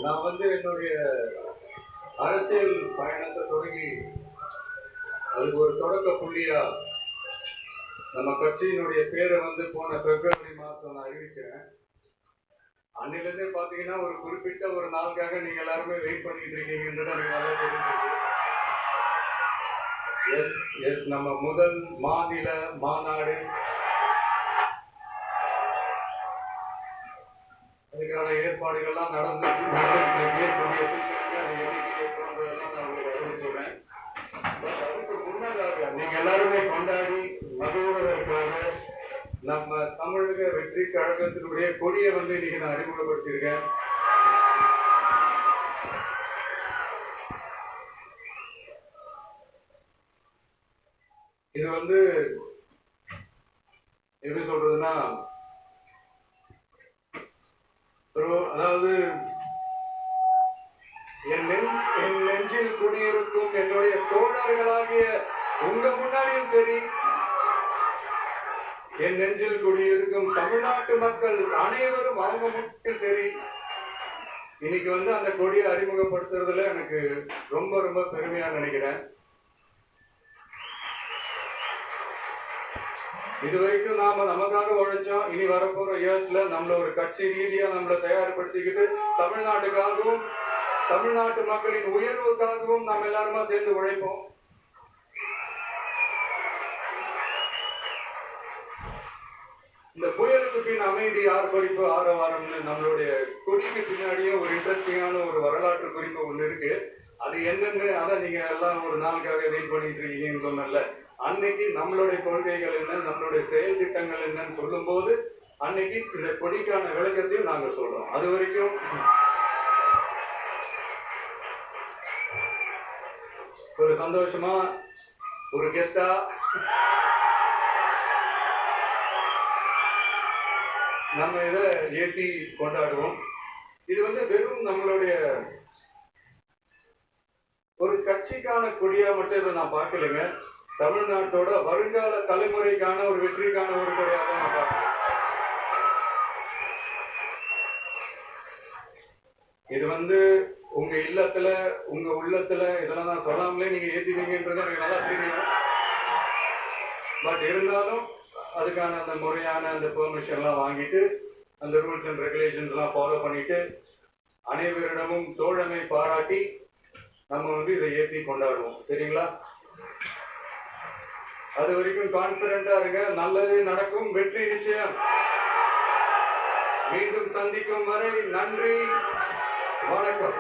நான் என்னுடைய அரசியல் பயணத்தை தொடங்கி அதுக்கு ஒரு தொடக்க புள்ளியா நம்ம கட்சியினுடைய பேரை போன பிப்ரவரி மாதம் நான் அறிவிக்கிறேன். அன்னிலிருந்தே பார்த்தீங்கன்னா ஒரு குறிப்பிட்ட ஒரு நாளுக்காக நீங்க எல்லாருமே வெயிட் பண்ணிட்டு இருக்கீங்கன்றத எனக்கு நல்லா தெரிஞ்சிருக்கு. நம்ம முதல் மாநில மாநாடு அதுக்கான ஏற்பாடுகள்லாம் நடந்து சொல்றேன். அதுக்கு முன்னதாக நீங்க எல்லாருமே கொண்டாடி மகிழ்வதற்காக நம்ம தமிழக வெற்றி கழகத்தினுடைய கொடியை இன்னைக்கு நான் அறிமுகப்படுத்தியிருக்கேன். இது எப்படி சொல்றதுன்னா, அதாவது என் நெஞ்சில் குடியிருக்கும் என்னுடைய தோழர்களாகிய உங்க முன்னாடியும் சரி, என் நெஞ்சில் குடியிருக்கும் தமிழ்நாட்டு மக்கள் அனைவரும் அவங்க முன்னாடி சரி, இன்னைக்கு அந்த கொடியை அறிமுகப்படுத்துறதுல எனக்கு ரொம்ப ரொம்ப பெருமையா நினைக்கிறேன். இது வரைக்கும் நாம நமக்காக உழைச்சோம். இனி வரப்போற இயர்ஸ்ல நம்மள ஒரு கட்சி ரீதியா நம்மளை தயார்படுத்திக்கிட்டு தமிழ்நாட்டுக்காகவும் தமிழ்நாட்டு மக்களின் உயர்வுக்காகவும் நாம் எல்லாருமா சேர்ந்து உழைப்போம். இந்த புயலுக்கு பின் அமைதி ஆர்ப்பரிப்பு ஆரவாரம்னு நம்மளுடைய கொடிக்கு பின்னாடியே ஒரு இன்ட்ரெஸ்டிங்கான ஒரு வரலாற்று குறிப்பு ஒண்ணு இருக்கு. அது என்னன்னு அதான் நீங்க எல்லாம் ஒரு நாளுக்காக வெயிட் பண்ணிட்டு இருக்கீங்கன்னு சொன்னல. அன்னைக்கு நம்மளுடைய கொள்கைகள் என்ன, நம்மளுடைய செயல் திட்டங்கள் என்னன்னு சொல்லும் போது அன்னைக்கு இந்த கொடிக்கான விளக்கத்தையும் நாங்க சொல்றோம். அது வரைக்கும் ஒரு சந்தோஷமா ஒரு கெத்தா நம்ம இதை ஏற்றி கொண்டாடுவோம். இது வெறும் நம்மளுடைய ஒரு கட்சிக்கான கொடியா மட்டும் இதை நான் பார்க்கலைங்க. தமிழ்நாட்டோட வருங்கால தலைமுறைக்கான ஒரு வெற்றிக்கான ஒரு கொடியாக நான் பார்க்கிறேன். இது உங்க இல்லத்துல உங்க உள்ளத்துல இதெல்லாம் நான் சொல்லாமலே நீங்க ஏத்தினீங்கன்றது எனக்கு நல்லா தெரியும். பட் இருந்தாலும் அதுக்கான அந்த முறையான அந்த பெர்மிஷன் எல்லாம் வாங்கிட்டு அந்த ரூல்ஸ் அண்ட் ரெகுலேஷன்ஸ் எல்லாம் ஃபாலோ பண்ணிட்டு அனைவரிடமும் தோழமை பாராட்டி நம்ம இதை ஏற்றி கொண்டாடுவோம். சரிங்களா? அது வரைக்கும் கான்பிடண்டா இருங்க. நல்லது நடக்கும், வெற்றி நிச்சயம். மீண்டும் சந்திக்கும் வரை நன்றி, வணக்கம்.